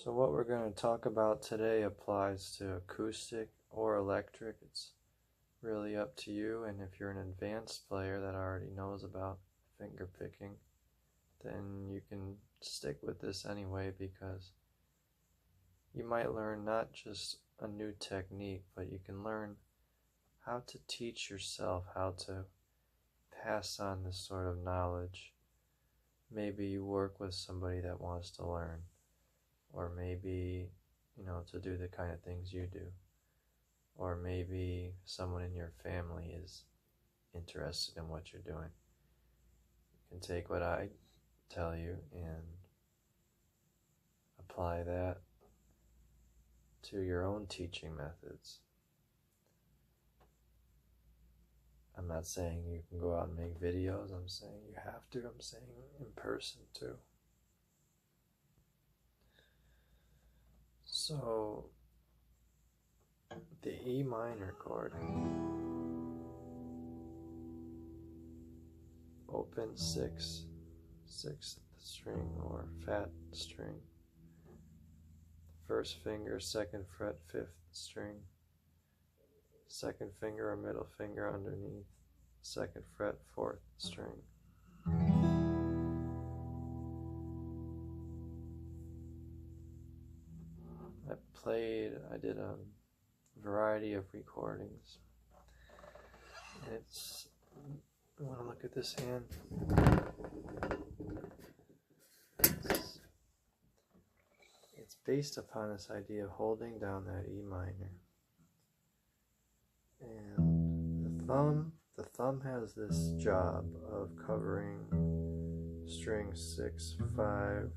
So what we're going to talk about today applies to acoustic or electric. It's really up to you, and if you're an advanced player that already knows about finger picking, then you can stick with this anyway, because you might learn not just a new technique, but you can learn how to teach yourself how to pass on this sort of knowledge. Maybe you work with somebody that wants to learn, or maybe, to do the kind of things you do, or maybe someone in your family is interested in what you're doing. You can take what I tell you and apply that to your own teaching methods. I'm not saying you can go out and make videos. I'm saying you have to. I'm saying in person too. So, the E minor chord, open 6th string or fat string, first finger, 2nd fret, 5th string, second finger or middle finger underneath, 2nd fret, 4th string. I did a variety of recordings. I want to look at this hand. It's based upon this idea of holding down that E minor. And the thumb has this job of covering strings 6, 5,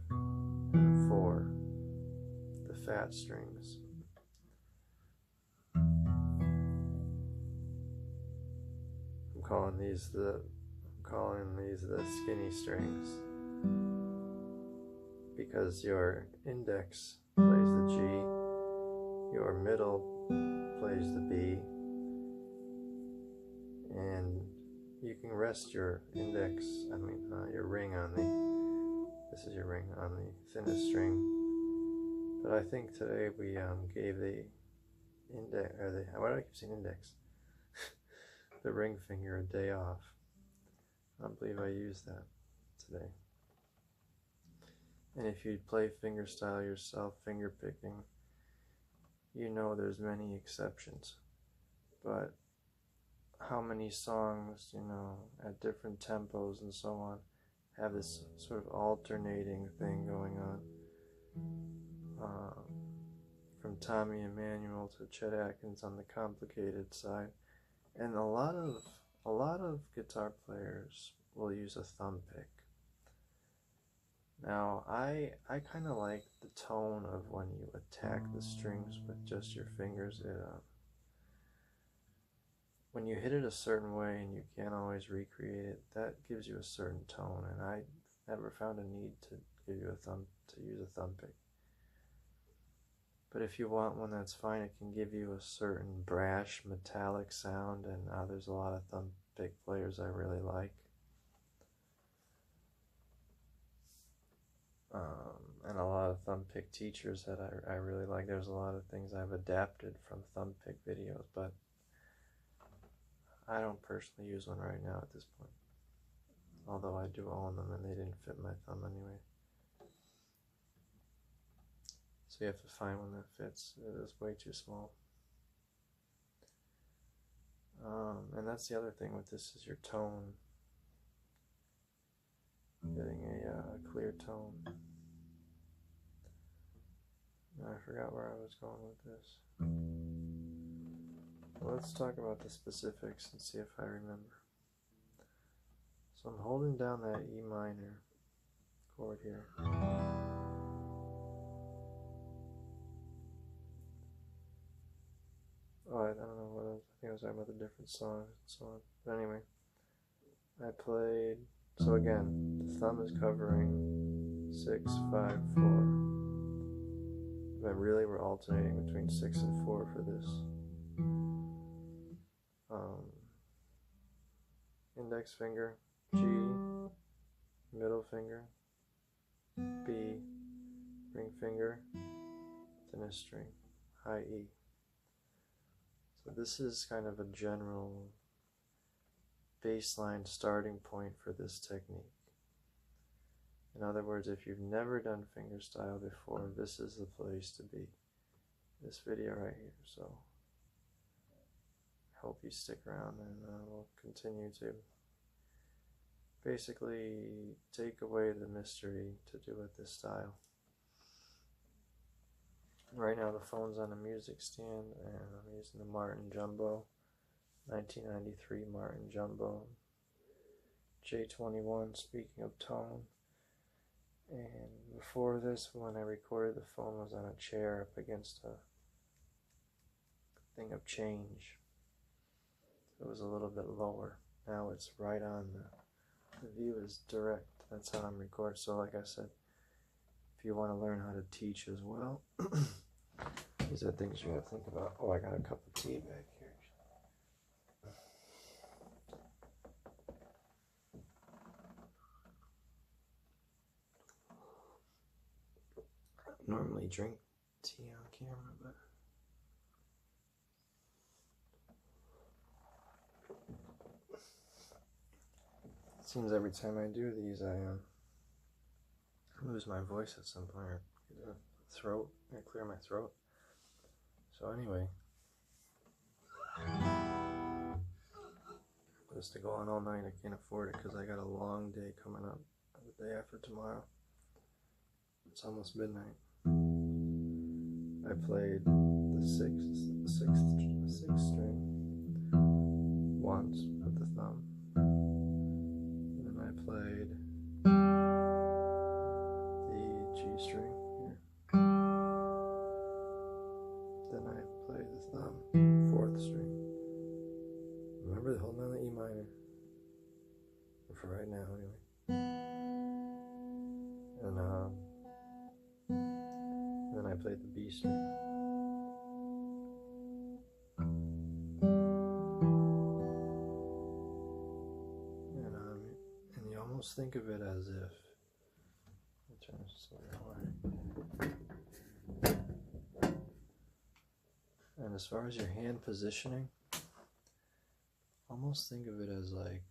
and 4, the fat strings. I'm calling these the skinny strings, because your index plays the G, your middle plays the B, and you can rest your index, your ring this is your ring on the thinnest string. But I think today we gave the index, why do I keep saying index? The ring finger a day off. I don't believe I used that today. And if you play fingerstyle yourself, finger picking, you know there's many exceptions. But how many songs, at different tempos and so on, have this sort of alternating thing going on? From Tommy Emmanuel to Chet Atkins on the complicated side. And a lot of guitar players will use a thumb pick. Now, I kind of like the tone of when you attack the strings with just your fingers. When you hit it a certain way and you can't always recreate it, that gives you a certain tone. And I never found a need to use a thumb pick. But if you want one, that's fine. It can give you a certain brash, metallic sound, and there's a lot of thumb pick players I really like. And a lot of thumb pick teachers that I really like. There's a lot of things I've adapted from thumb pick videos, but I don't personally use one right now at this point, although I do own them and they didn't fit my thumb anyway. So you have to find one that fits. It is way too small. And that's the other thing with this is your tone. Getting a clear tone. I forgot where I was going with this. Well, let's talk about the specifics and see if I remember. So I'm holding down that E minor chord here. Oh, I don't know what else. I think I was talking about the different songs and so on. But anyway, I played. So again, the thumb is covering 6, 5, 4. But really, we're alternating between 6 and 4 for this. Index finger, G, middle finger, B, ring finger, then a string, high E. So this is kind of a general baseline starting point for this technique. In other words, if you've never done fingerstyle before, this is the place to be. This video right here. So I hope you stick around and we'll continue to basically take away the mystery to do with this style. Right now the phone's on a music stand and I'm using the Martin Jumbo, 1993 Martin Jumbo J21, speaking of tone. And before this, when I recorded, the phone was on a chair up against a thing of change. So it was a little bit lower. Now it's right on the view is direct. That's how I'm recording. So like I said, if you want to learn how to teach as well, these are things you have to think about. Oh, I got a cup of tea back here. I normally drink tea on camera, but it seems every time I do these, I lose my voice at some point, or get a throat, I clear my throat. So anyway, just to go on all night, I can't afford it because I got a long day coming up, the day after tomorrow. It's almost midnight. I played the sixth string once with the thumb. And then I played the G string here. Then I played the thumb, fourth string. Remember, holding on the E minor. For right now, anyway. And then I played the B string. And you almost think of it as if, I'll turn this the other way. And as far as your hand positioning, almost think of it as like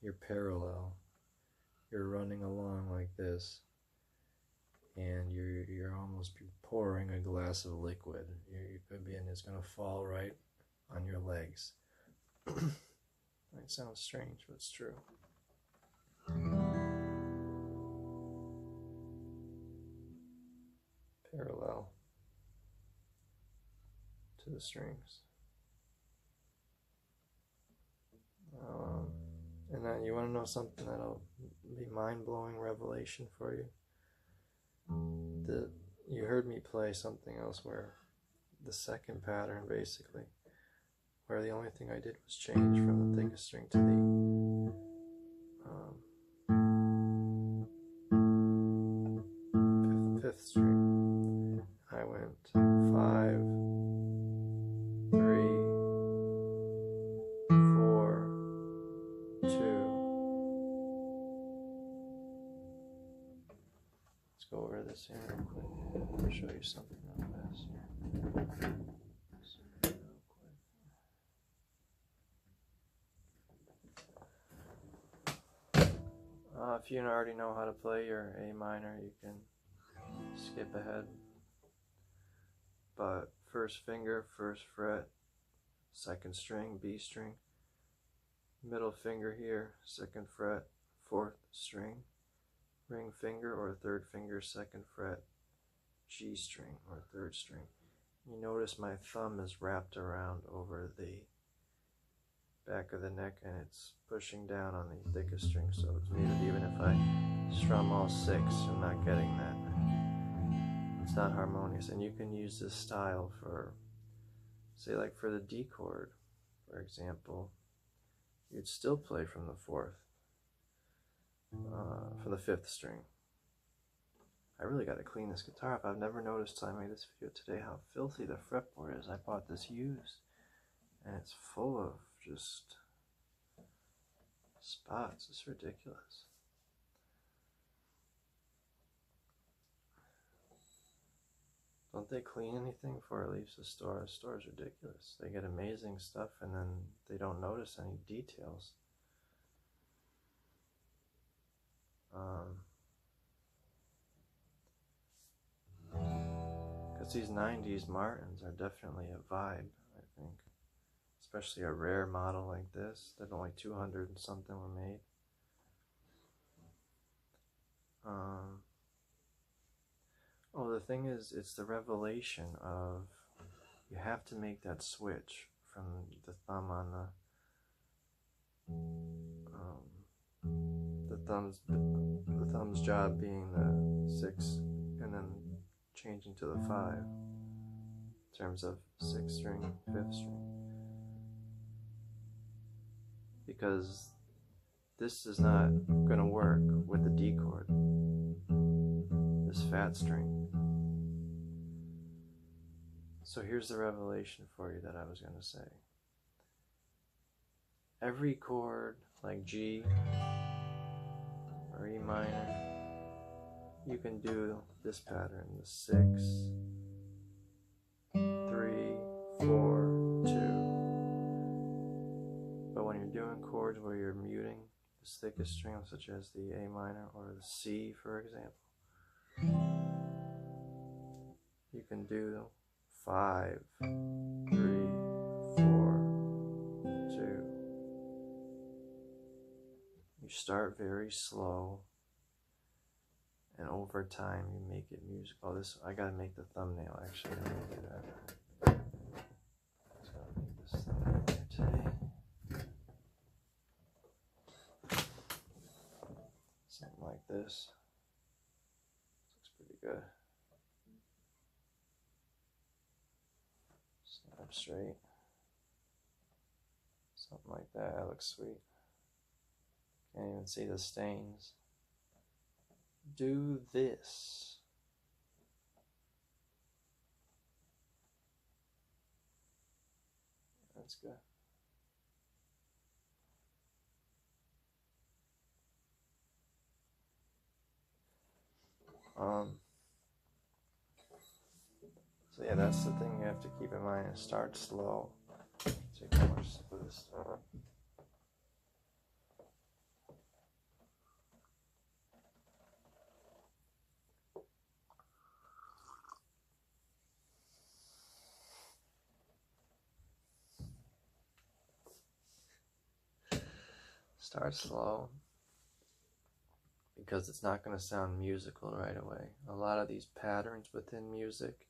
you're parallel. You're running along like this, and you're almost pouring a glass of liquid. You could be, and it's going to fall right on your legs. Might sound strange, but it's true. Parallel to the strings. And then you want to know something that'll be mind-blowing revelation for you. You heard me play something else where the second pattern, basically, where the only thing I did was change from the thickest string to the fifth string. I went 5, 3, 4, 2. Let's go over this here real quick. I'll show you something real fast here. if you already know how to play your A minor, you can skip ahead. But first finger, first fret, second string, B string. Middle finger here, second fret, fourth string. Ring finger or third finger, second fret, G string or third string. You notice my thumb is wrapped around over the back of the neck and it's pushing down on the thickest string, so it's muted. Even if I strum all six, I'm not getting that. It's not harmonious. And you can use this style for, say, like for the D chord, for example, you'd still play from the fourth, from the fifth string. I really got to clean this guitar up. I've never noticed till I made this video today how filthy the fretboard is. I bought this used, and it's full of just spots. It's ridiculous. Don't they clean anything before it leaves the store? The store's ridiculous. They get amazing stuff and then they don't notice any details. Because these 90s Martins are definitely a vibe, I think. Especially a rare model like this, that only 200 and something were made. Oh, the thing is, it's the revelation of, you have to make that switch from the thumb on the thumb's job being the 6 and then changing to the 5 in terms of 6th string, 5th string. Because this is not going to work with the D chord, this fat string. So here's the revelation for you that I was going to say. Every chord, like G or E minor, you can do this pattern, the 6, 3, 4, 2. But when you're doing chords where you're muting this thickest string, such as the A minor or the C, for example, you can do 5, 3, 4, 2. You start very slow, and over time you make it musical. Oh, this, I gotta make the thumbnail actually. Let me do that. So I'll make this thumbnail here today. Something like this. Looks pretty good. Snap straight. Something like that. That looks sweet. Can't even see the stains. Do this. That's good. So yeah, that's the thing you have to keep in mind, is start slow. Take a more sip of this stuff. Start slow, because it's not going to sound musical right away. A lot of these patterns within music,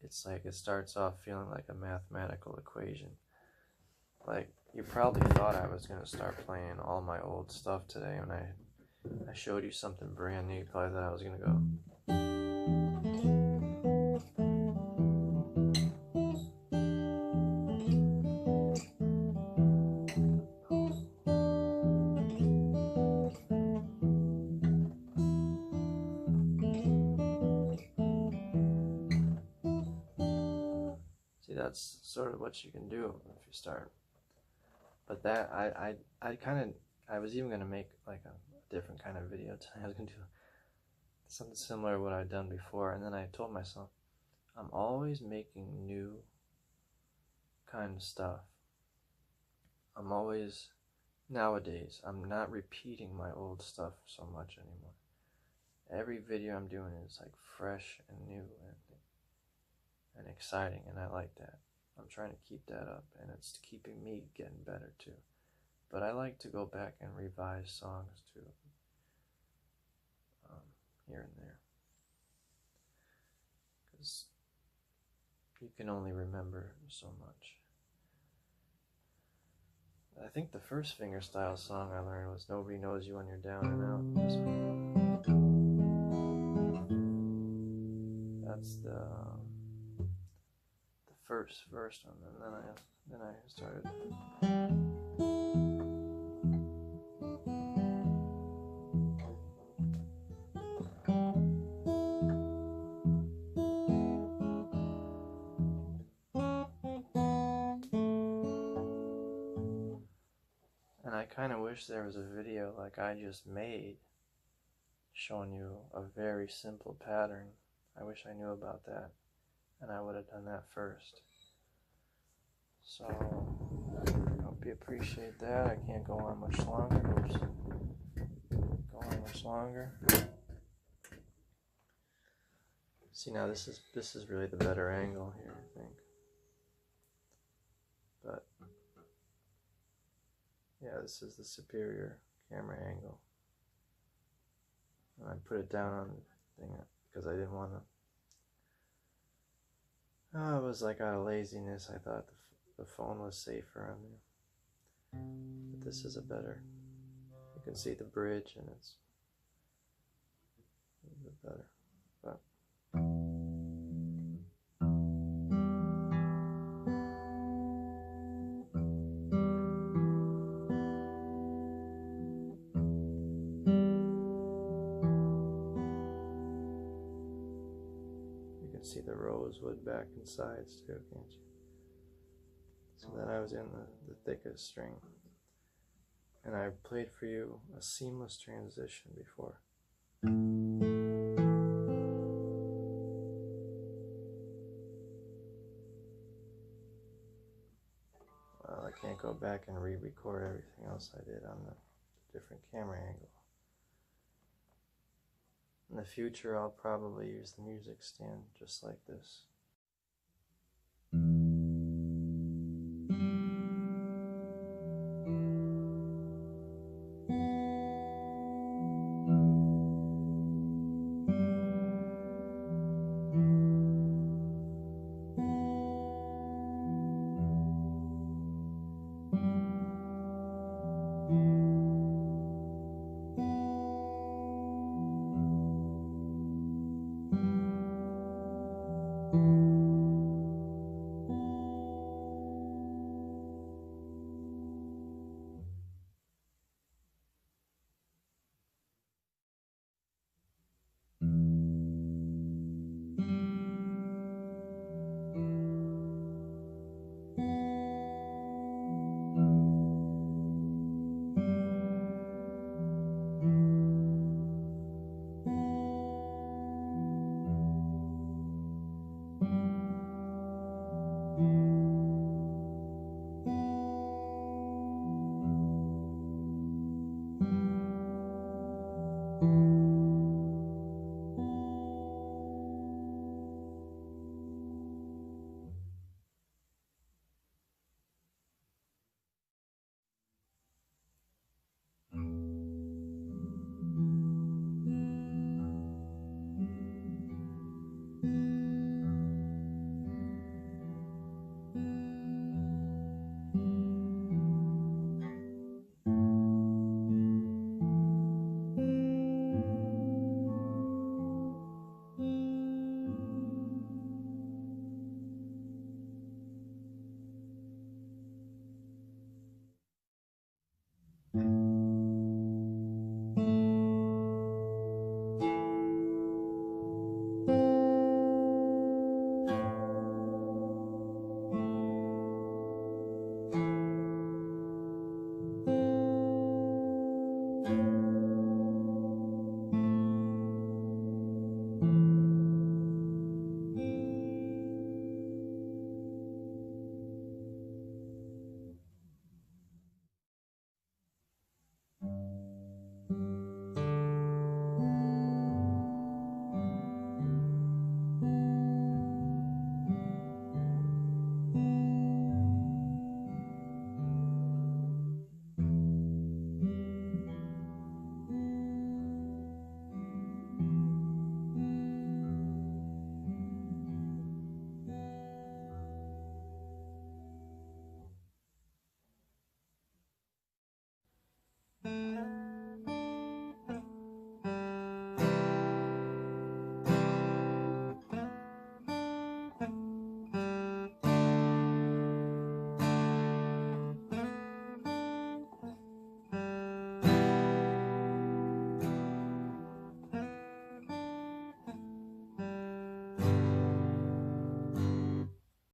it's like it starts off feeling like a mathematical equation. Like, you probably thought I was going to start playing all my old stuff today when I showed you something brand new. You probably thought I was going to go. That's sort of what you can do if you start. But that, I was even going to make like a different kind of video today. I was going to do something similar to what I'd done before, and then I told myself, I'm always making new kind of stuff. I'm always nowadays I'm not repeating my old stuff so much anymore. Every video I'm doing is like fresh and new and exciting, and I like that. I'm trying to keep that up, and it's keeping me getting better too. But I like to go back and revise songs too, here and there, because you can only remember so much. I think the first fingerstyle song I learned was "Nobody Knows You When You're Down and Out." This one. That's the first one, and then I started. And I kind of wish there was a video like I just made showing you a very simple pattern. I wish I knew about that, and I would have done that first. So, I hope you appreciate that. I can't go on much longer. Oops. Go on much longer. See, now this is really the better angle here, I think. But yeah, this is the superior camera angle. And I put it down on the thing because I didn't want to. Oh, it was like out of laziness. I thought the phone was safer on there. But this is a better. You can see the bridge, and it's a little bit better. But you can see the rosewood back and sides too, can't you? So then I was in the thickest string. And I played for you a seamless transition before. Well, I can't go back and re-record everything else I did on the different camera angle. In the future, I'll probably use the music stand just like this.